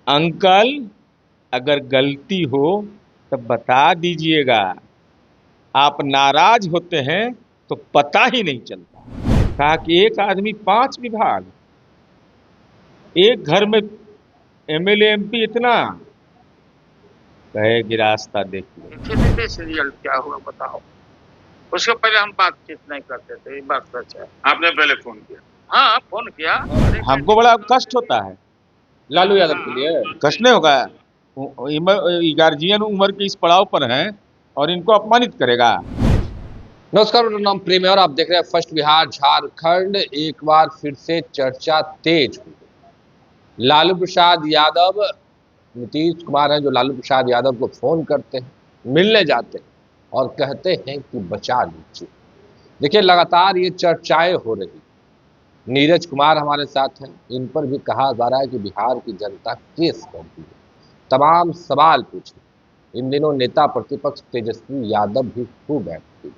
Uncle, अगर गलती हो तो बता दीजिएगा। आप नाराज होते हैं तो पता ही नहीं चलता। कहा कि एक आदमी 5 विभाग, एक घर में एमएलए एमपी इतना, कहे कि रास्ता देख लो। टीवी सीरियल क्या हुआ बताओ। उसके पहले हम बातचीत नहीं करते थे, ये बात सच है। आपने पहले फोन किया? हाँ, फोन किया। हमको बड़ा कष्ट होता है लालू यादव के लिए। कष्ट नहीं होगा। गार्जियन उम्र के इस पड़ाव पर हैं और इनको अपमानित करेगा। नमस्कार, मेरा नाम प्रेम है और आप देख रहे हैं फर्स्ट बिहार झारखंड। एक बार फिर से चर्चा तेज हुई। लालू प्रसाद यादव, नीतीश कुमार हैं जो लालू प्रसाद यादव को फोन करते हैं, मिलने जाते हैं और कहते हैं कि बचा लीजिए। देखिए, लगातार ये चर्चाएं हो रही। नीरज कुमार हमारे साथ हैं, इन पर भी कहा जा रहा है कि बिहार की जनता केस कर दी है, तमाम सवाल पूछे। इन दिनों नेता प्रतिपक्ष तेजस्वी यादव भी खूब एक्टिव,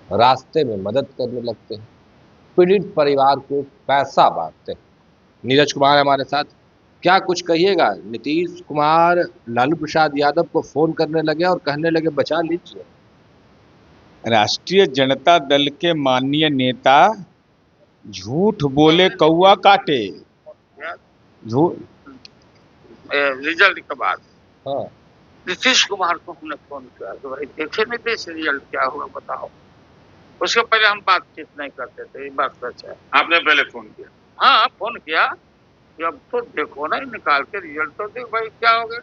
रास्ते में मदद करने लगते हैं, पीड़ित परिवार को पैसा बांटते हैं। नीरज कुमार हमारे साथ, क्या कुछ कहिएगा? नीतीश कुमार लालू प्रसाद यादव को फोन करने लगे और कहने लगे बचा लीजिए। राष्ट्रीय जनता दल के माननीय नेता झूठ बोले कौआ काटे। झूठ रिजल्ट के बाद हाँ, नीतीश कुमार को हमने फोन किया कि भाई देखे नहीं थे सीरियल क्या हुआ बताओ। उसके पहले हम बातचीत नहीं करते थे, ये बात सच है। आपने पहले फोन किया? हाँ, फोन किया कि अब तो देखो ना, निकाल के रिजल्ट तो देख भाई क्या हो गया।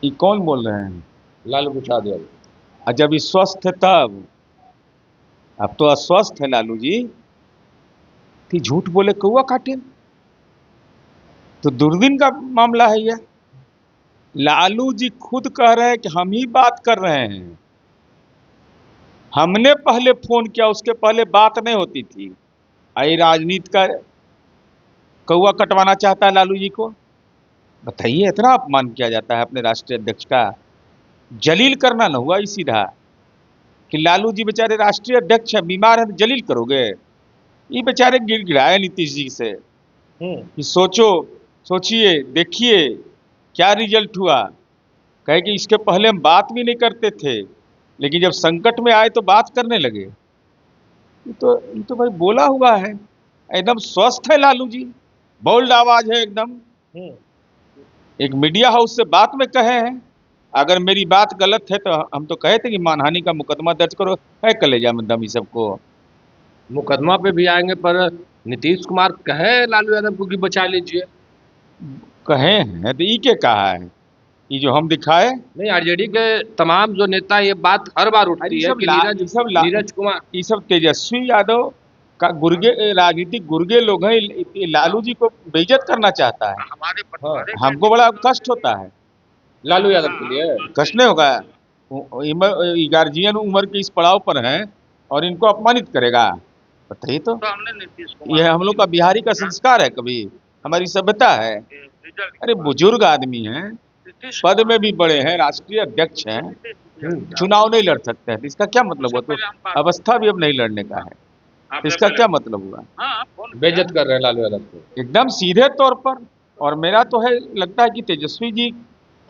ये कौन बोल रहे हैं? लालू प्रसाद यादव। और जब ये स्वस्थ है तब, अब तो अस्वस्थ है लालू जी। कि झूठ बोले कौआ काटे, तो दुर्दिन का मामला है यह। लालू जी खुद कह रहे हैं कि हम ही बात कर रहे हैं, हमने पहले फोन किया, उसके पहले बात नहीं होती थी। आई राजनीति का कौआ कटवाना चाहता है लालू जी को। बताइए, इतना अपमान किया जाता है अपने राष्ट्रीय अध्यक्ष का। जलील करना न हुआ ही सीधा कि लालू जी बेचारे राष्ट्रीय अध्यक्ष है, बीमार है तो जलील करोगे। ये बेचारे गिड़गिड़ाए नीतीश जी से कि सोचिए, देखिए क्या रिजल्ट हुआ। कहे कि इसके पहले हम बात भी नहीं करते थे, लेकिन जब संकट में आए तो बात करने लगे। ये तो भाई बोला हुआ है, एकदम स्वस्थ है लालू जी, बोल्ड आवाज है एकदम। एक मीडिया हाउस से बात में कहे हैं, अगर मेरी बात गलत है तो हम तो कहे थे कि मानहानि का मुकदमा दर्ज करो। है कलेजा में दम। सबको मुकदमा पे भी आएंगे, पर नीतीश कुमार कहे लालू यादव को कि बचा लीजिए। कहे हैं तो ई के कहा है, ये जो हम दिखाए नहीं, आरजेडी के तमाम जो नेता ये बात हर बार उठती है कि नीरज कुमार, ये सब तेजस्वी यादव का गुर्गे, राजनीतिक गुर्गे लोग हैं। लालू जी को बेइज्जत करना चाहता है। हमारे बंटवारे हमको बड़ा कष्ट होता है लालू यादव के लिए। कष्ट नहीं होगा। गार्जियन उम्र के इस पड़ाव पर हैं और इनको अपमानित करेगा। बताइए तो हमने नीतीश कुमार, ये हम लोग का बिहारी का संस्कार है, कभी हमारी सभ्यता है। अरे बुजुर्ग आदमी हैं, पद में भी बड़े हैं, राष्ट्रीय अध्यक्ष हैं, चुनाव नहीं लड़ सकते हैं, तो इसका क्या मतलब हुआ? तो अवस्था भी अब नहीं लड़ने का है, तो इसका क्या मतलब हुआ? बेइज्जत कर रहे हैं लालू यादव को एकदम सीधे तौर पर। और मेरा तो है, लगता है कि तेजस्वी जी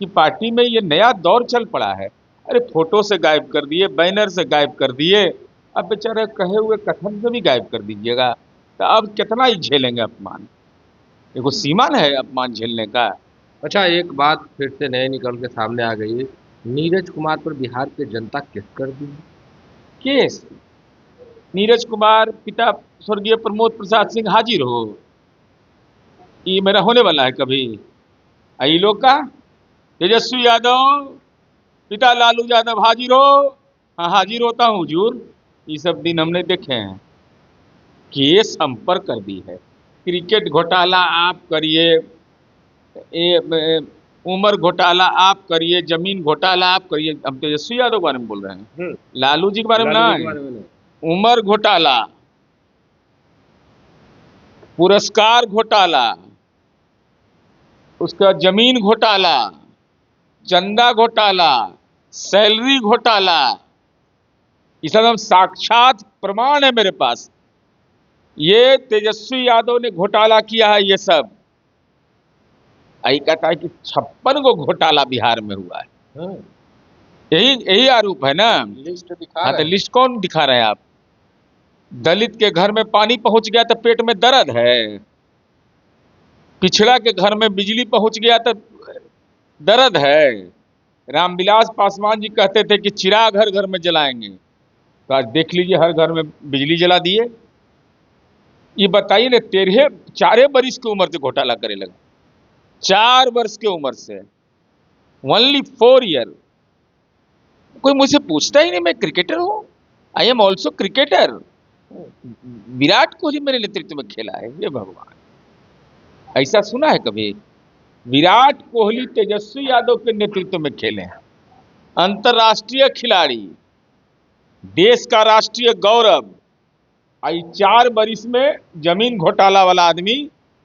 की पार्टी में ये नया दौर चल पड़ा है। अरे फोटो से गायब कर दिए, बैनर से गायब कर दिए, अब बेचारे कहे हुए कथन से भी गायब कर दीजिएगा, तो अब कितना ही झेलेंगे अपमान? देखो, सीमा है अपमान झेलने का। अच्छा, एक बात फिर से नए निकल के सामने आ गई है। नीरज कुमार पर बिहार की जनता केस कर दी है। केस? नीरज कुमार पिता स्वर्गीय प्रमोद प्रसाद सिंह हाजिर हो, ये मेरा होने वाला है कभी? आई लोग का तेजस्वी यादव पिता लालू यादव हाजिर हो। हाँ, हाजिर होता हूँ हुजूर। ये सब दिन हमने देखे हैं। केस हम पर कर दी है। क्रिकेट घोटाला आप करिए, उम्र घोटाला आप करिए, जमीन घोटाला आप करिए। हम तेजस्वी यादव के बारे में बोल रहे हैं, लालू जी के बारे में ना। उम्र घोटाला, पुरस्कार घोटाला, उसका जमीन घोटाला, चंदा घोटाला, सैलरी घोटाला, ये सब हम साक्षात प्रमाण है मेरे पास। ये तेजस्वी यादव ने घोटाला किया है, ये सब आई कहता है कि 56 गो घोटाला बिहार में हुआ है। यही यही आरोप है ना। लिस्ट दिखा हाँ, रहे तो हैं। लिस्ट कौन दिखा रहे हैं आप? दलित के घर में पानी पहुंच गया तो पेट में दर्द है, पिछड़ा के घर में बिजली पहुंच गया तो दर्द है। रामविलास पासवान जी कहते थे कि चिराग घर घर में जलाएंगे, तो आज देख लीजिए हर घर में बिजली जला दिए। ये बताइए ना, 4 बरिस की उम्र से घोटाला करे लगा, 4 वर्ष की उम्र से, ओनली 4 ईयर। कोई मुझसे पूछता ही नहीं, मैं क्रिकेटर हूं, I am also cricketer. Virat Kohli मेरे नेतृत्व में खेला है, ये भगवान, ऐसा सुना है कभी? विराट कोहली तेजस्वी यादव के नेतृत्व में खेले हैं, अंतर्राष्ट्रीय खिलाड़ी, देश का राष्ट्रीय गौरव। आई 4 बरिस में जमीन घोटाला वाला आदमी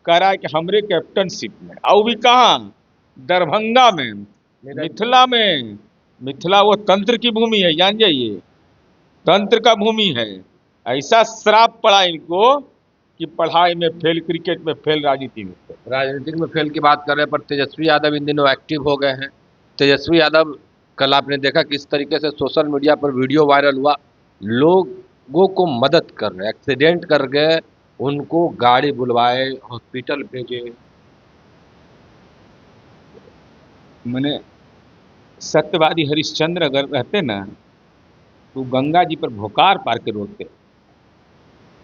कह रहा है कि हमरे कैप्टनशिप में, और भी कहां? दरभंगा में, मिथिला में। मिथिला वो तंत्र की भूमि है, जान जाइए, तंत्र का भूमि है। ऐसा श्राप पड़ा इनको कि पढ़ाई में फेल, क्रिकेट में फेल, राजनीति में फेल। राजनीतिक में फेल की बात कर रहे हैं, पर तेजस्वी यादव इन दिनों एक्टिव हो गए हैं। तेजस्वी यादव, कल आपने देखा किस तरीके से सोशल मीडिया पर वीडियो वायरल हुआ, लोगों को मदद कर रहे, एक्सीडेंट कर गए उनको गाड़ी बुलवाए, हॉस्पिटल भेजे। मैंने सत्यवादी हरिश्चंद्र अगर रहते ना तो गंगा जी पर भोकार पार के रोकते।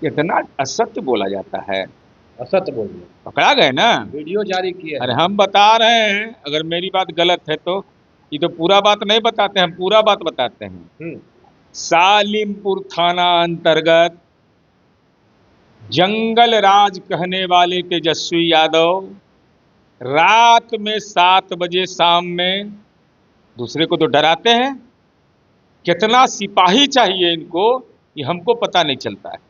इतना असत्य बोला जाता है, असत्य बोल रहे, पकड़ा गए ना। वीडियो जारी किए। अरे हम बता रहे हैं, अगर मेरी बात गलत है तो ये तो पूरा बात नहीं बताते, हम पूरा बात बताते हैं। सालिमपुर थाना अंतर्गत जंगल राज कहने वाले तेजस्वी यादव रात में 7 बजे शाम में, दूसरे को तो डराते हैं, कितना सिपाही चाहिए इनको ये हमको पता नहीं चलता है।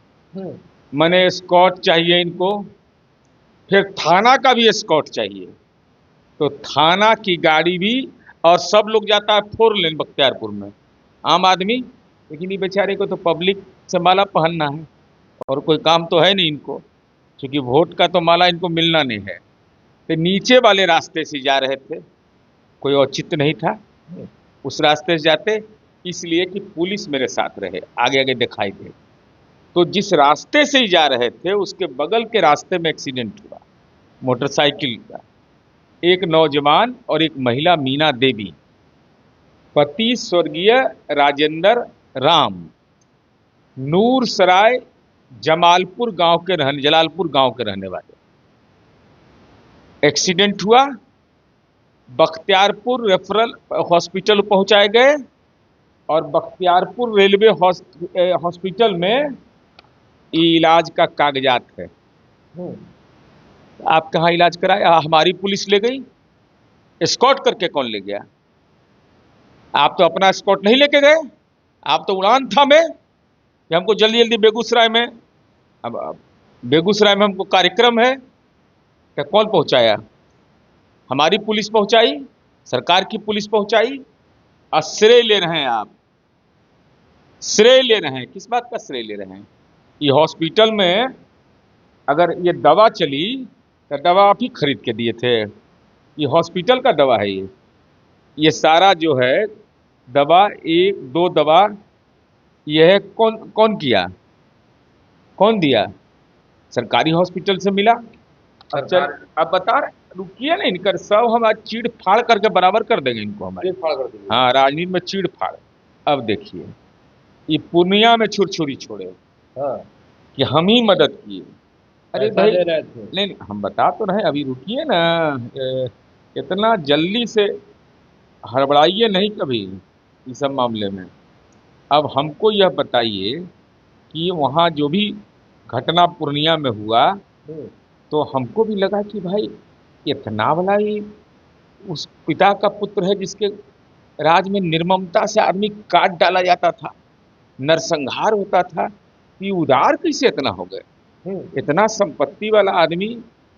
मने स्कॉट चाहिए इनको, फिर थाना का भी स्कॉट चाहिए, तो थाना की गाड़ी भी, और सब लोग जाता है 4 लेन बख्तियारपुर में, आम आदमी। लेकिन ये बेचारे को तो पब्लिक से माला पहनना है, और कोई काम तो है नहीं इनको, क्योंकि वोट का तो माला इनको मिलना नहीं है। तो नीचे वाले रास्ते से जा रहे थे, कोई औचित्य नहीं था उस रास्ते से जाते, इसलिए कि पुलिस मेरे साथ रहे, आगे आगे दिखाई दे। तो जिस रास्ते से ही जा रहे थे उसके बगल के रास्ते में एक्सीडेंट हुआ मोटरसाइकिल का। एक नौजवान और एक महिला मीना देवी, पति स्वर्गीय राजेंद्र राम, नूर सराय जलालपुर गांव के रहने वाले। एक्सीडेंट हुआ, बख्तियारपुर रेफरल हॉस्पिटल पहुंचाए गए, और बख्तियारपुर रेलवे हॉस्पिटल में इलाज का कागजात है। आप कहाँ इलाज कराए? हमारी पुलिस ले गई, एस्कॉर्ट करके कौन ले गया? आप तो अपना एस्कॉर्ट नहीं लेके गए, आप तो उड़ान था में कि हमको जल्दी जल्दी बेगूसराय में, अब बेगूसराय में हमको कार्यक्रम है, क्या कौन पहुंचाया? हमारी पुलिस पहुंचाई, सरकार की पुलिस पहुंचाई। और श्रेय ले रहे हैं आप, श्रेय ले रहे हैं, किस बात का श्रेय ले रहे हैं? ये हॉस्पिटल में अगर ये दवा चली तो दवा आप ही खरीद के दिए थे, ये हॉस्पिटल का दवा है। ये सारा जो है दवा, 1-2 दवा, ये है कौन किया, कौन दिया? सरकारी हॉस्पिटल से मिला। अब बता रहे, रुकिए ना, इनकर सब हम आज चीड़ फाड़ करके बराबर कर देंगे इनको, हमारे। हाँ, राजनीति में चीड़ फाड़। अब देखिए, ये पूर्णिया में छुरछुरी छोड़े, कि हम ही मदद किए। अरे भाई नहीं, हम बता तो रहे, अभी रुकिए ना, इतना जल्दी से हड़बड़ाइए नहीं कभी इस सब मामले में। अब हमको यह बताइए कि वहाँ जो भी घटना पूर्णिया में हुआ, तो हमको भी लगा कि भाई इतना भला ही उस पिता का पुत्र है जिसके राज में निर्ममता से आदमी काट डाला जाता था, नरसंहार होता था, कि उदार कैसे इतना हो गए? इतना संपत्ति वाला आदमी,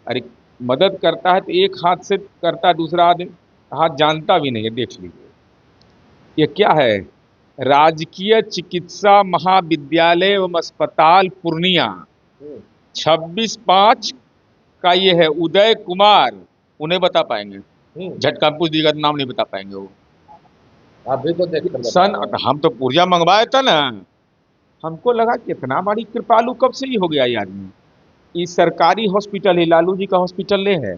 अरे मदद करता है तो एक हाथ से करता है, दूसरा हाथ जानता भी नहीं है। देख लीजिए, ये क्या है? राजकीय चिकित्सा महाविद्यालय एवं अस्पताल पूर्णिया, 26/5 का ये है। उदय कुमार उन्हें बता पाएंगे। झटका पूछ दीजिएगा तो नाम नहीं बता पाएंगे वो। आप भी तो देख कर सन हम तो पुर्जा मंगवाया था ना, हमको लगा कितना बड़ी कृपालु कब से ही हो गया ये आदमी। ये सरकारी हॉस्पिटल है, लालू जी का हॉस्पिटल नहीं है।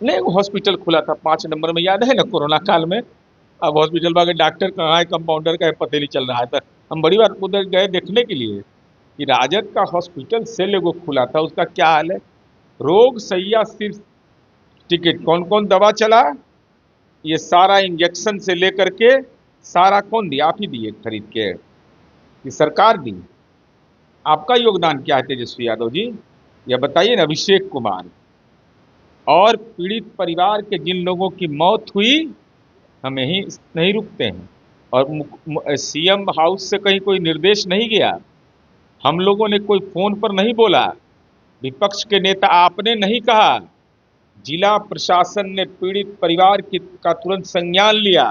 नहीं, वो हॉस्पिटल खुला था 5 नंबर में, याद है ना, कोरोना काल में। अब हॉस्पिटल में डॉक्टर कहाँ है, कंपाउंडर का है, पता नहीं चल रहा था। हम बड़ी बार उधर गए देखने के लिए कि राजद का हॉस्पिटल सेल एगो खुला था, उसका क्या हाल है। रोग सैया सिर्फ टिकट, कौन कौन दवा चला, ये सारा इंजेक्शन से लेकर के सारा कौन दिया, आप ही दिए खरीद के कि सरकार दी। आपका योगदान क्या है तेजस्वी यादव जी, यह बताइए ना। अभिषेक कुमार और पीड़ित परिवार के जिन लोगों की मौत हुई, हम यहीं नहीं रुकते हैं। और सीएम हाउस से कहीं कोई निर्देश नहीं गया, हम लोगों ने कोई फोन पर नहीं बोला, विपक्ष के नेता आपने नहीं कहा, जिला प्रशासन ने पीड़ित परिवार का तुरंत संज्ञान लिया।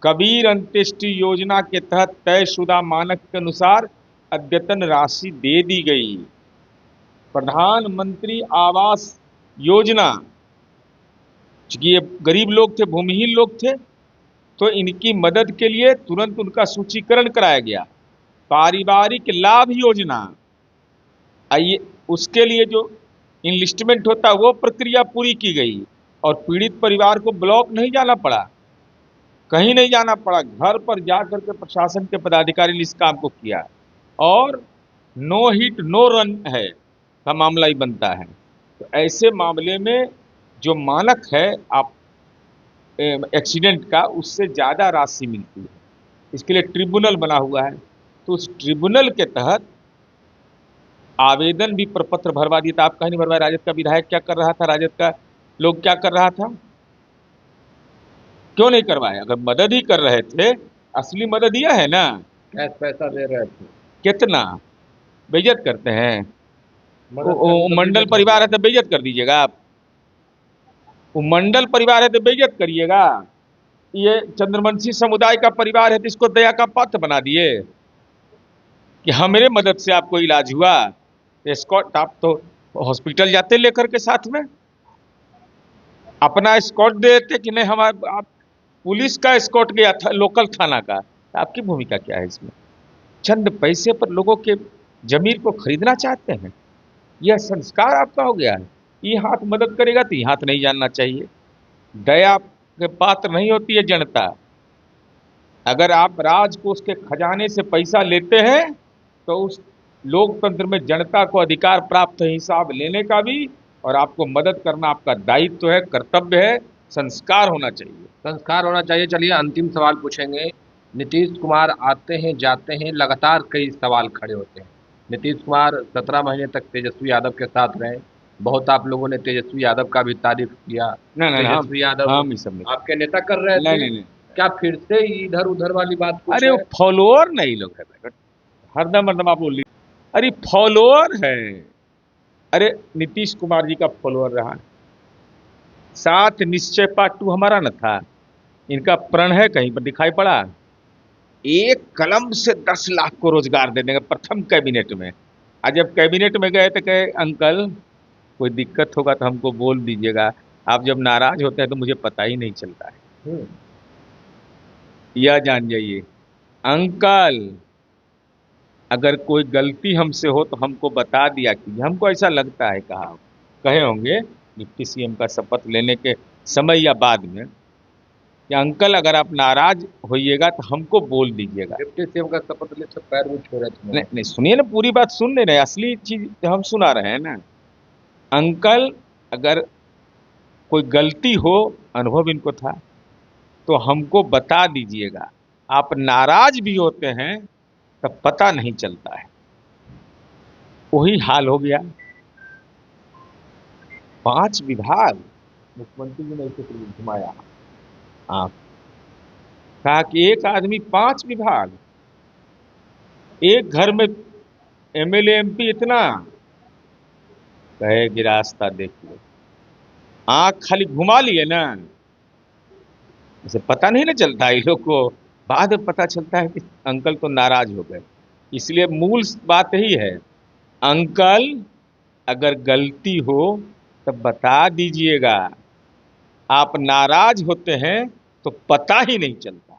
कबीर अंत्येष्टि योजना के तहत तयशुदा मानक के अनुसार अद्यतन राशि दे दी गई। प्रधानमंत्री आवास योजना, चूंकि ये गरीब लोग थे, भूमिहीन लोग थे, तो इनकी मदद के लिए तुरंत उनका सूचीकरण कराया गया। पारिवारिक लाभ योजना, आइए उसके लिए जो इनलिस्टमेंट होता है वो प्रक्रिया पूरी की गई और पीड़ित परिवार को ब्लॉक नहीं जाना पड़ा, कहीं नहीं जाना पड़ा, घर पर जाकर के प्रशासन के पदाधिकारी ने इस काम को किया। और नो हिट नो रन है का मामला ही बनता है। तो ऐसे मामले में जो मानक है आप एक्सीडेंट का, उससे ज़्यादा राशि मिलती है। इसके लिए ट्रिब्यूनल बना हुआ है, तो उस ट्रिब्यूनल के तहत आवेदन भी प्रपत्र भरवा दिया था। आप कहीं नहीं भरवाया। राजद का विधायक क्या कर रहा था, राजद का लोग क्या कर रहा था, क्यों नहीं करवाया? अगर मदद ही कर रहे थे, असली मदद यह है ना, कैश पैसा दे रहे थे, कितना बेइज्जत करते हैं। मंडल परिवार है तो बेइज्जत कर दीजिएगा आप, वो मंडल परिवार है तो बेइज्जत करिएगा। ये चंद्रवंशी समुदाय का परिवार है तो इसको दया का पात्र बना दिए कि हमारे मदद से आपको इलाज हुआ। एस्कॉर्ट, आप तो हॉस्पिटल जाते लेकर के साथ में, अपना एस्कॉर्ट देते कि नहीं, हमारा आप पुलिस का एस्कॉर्ट गया था, लोकल थाना का। आपकी भूमिका क्या है इसमें? चंद पैसे पर लोगों के जमीर को खरीदना चाहते हैं, यह संस्कार आपका हो गया है। ये हाथ मदद करेगा तो ये हाथ नहीं जानना चाहिए। दया के पात्र नहीं होती है जनता। अगर आप राजकोष के खजाने से पैसा लेते हैं तो उस लोकतंत्र में जनता को अधिकार प्राप्त है हिसाब लेने का भी, और आपको मदद करना आपका दायित्व है, कर्तव्य है, संस्कार होना चाहिए। संस्कार होना चाहिए। चलिए अंतिम सवाल पूछेंगे। नीतीश कुमार आते हैं जाते हैं, लगातार कई सवाल खड़े होते हैं। नीतीश कुमार 17 महीने तक तेजस्वी यादव के साथ रहे, बहुत आप लोगों ने तेजस्वी यादव का भी तारीफ किया। तेजस्वी यादव आपके नेता कर रहे थे, नहीं, क्या फिर से इधर उधर वाली बात? अरे वो फॉलोअर नहीं लोग है, हरदम आप बोल, अरे फॉलोअर है। अरे नीतीश कुमार जी का फॉलोअर रहा, साथ निश्चय पार्ट 2 हमारा न था, इनका प्रण है कहीं पर दिखाई पड़ा? एक कलम से 10 लाख को रोजगार दे देंगे प्रथम कैबिनेट में। आज जब कैबिनेट में गए तो कहे अंकल कोई दिक्कत होगा तो हमको बोल दीजिएगा, आप जब नाराज होते हैं तो मुझे पता ही नहीं चलता है। यह जान जाइए अंकल, अगर कोई गलती हमसे हो तो हमको बता दिया कीजिए। हमको ऐसा लगता है, कहे होंगे डिप्टी सीएम का शपथ लेने के समय या बाद में कि अंकल अगर आप नाराज होइएगा तो हमको बोल दीजिएगा। डिप्टी सीएम का शपथ ले तो पैर भी छोड़े थे। नहीं सुनिए ना, पूरी बात सुन ले रहे, असली चीज हम सुना रहे हैं ना। अंकल अगर कोई गलती हो, अनुभव इनको था, तो हमको बता दीजिएगा। आप नाराज भी होते हैं तब पता नहीं चलता है। वही हाल हो गया। 5 विभाग मुख्यमंत्री जी ने इसे घुमाया, आप कहा कि एक आदमी 5 विभाग, एक घर में एमएलए एमपी इतना, कहे कि रास्ता देख लो, आंख खाली घुमा लिए ना, इसे पता नहीं ना चलता है। लोग को बाद में पता चलता है कि अंकल तो नाराज हो गए। इसलिए मूल बात यही है, अंकल अगर गलती हो तो तो बता दीजिएगा। आप नाराज होते हैं तो पता ही नहीं चलता।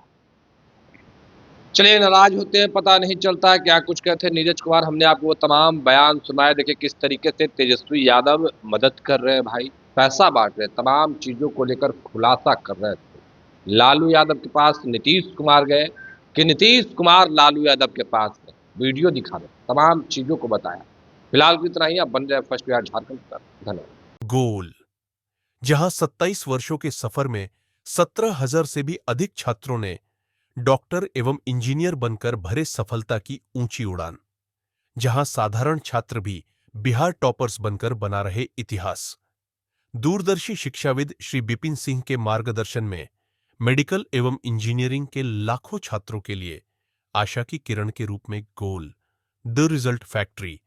चलिए, नाराज होते हैं पता नहीं चलता है, क्या कुछ कहते हैं नीरज कुमार। हमने आपको वो तमाम बयान सुनाए। देखिए किस तरीके से तेजस्वी यादव मदद कर रहे हैं भाई, पैसा बांट रहे हैं, तमाम चीजों को लेकर खुलासा कर रहे थे। लालू यादव के पास नीतीश कुमार गए कि नीतीश कुमार लालू यादव के पास गए, वीडियो दिखा रहे, तमाम चीजों को बताया। फिलहाल को इतना ही। आप बन रहे फर्स्ट बिहार झारखंड पर। धन्यवाद। गोल, जहां 27 वर्षों के सफर में 17,000 से भी अधिक छात्रों ने डॉक्टर एवं इंजीनियर बनकर भरे सफलता की ऊंची उड़ान, जहां साधारण छात्र भी बिहार टॉपर्स बनकर बना रहे इतिहास। दूरदर्शी शिक्षाविद श्री बिपिन सिंह के मार्गदर्शन में मेडिकल एवं इंजीनियरिंग के लाखों छात्रों के लिए आशा की किरण के रूप में गोल, द रिजल्ट फैक्ट्री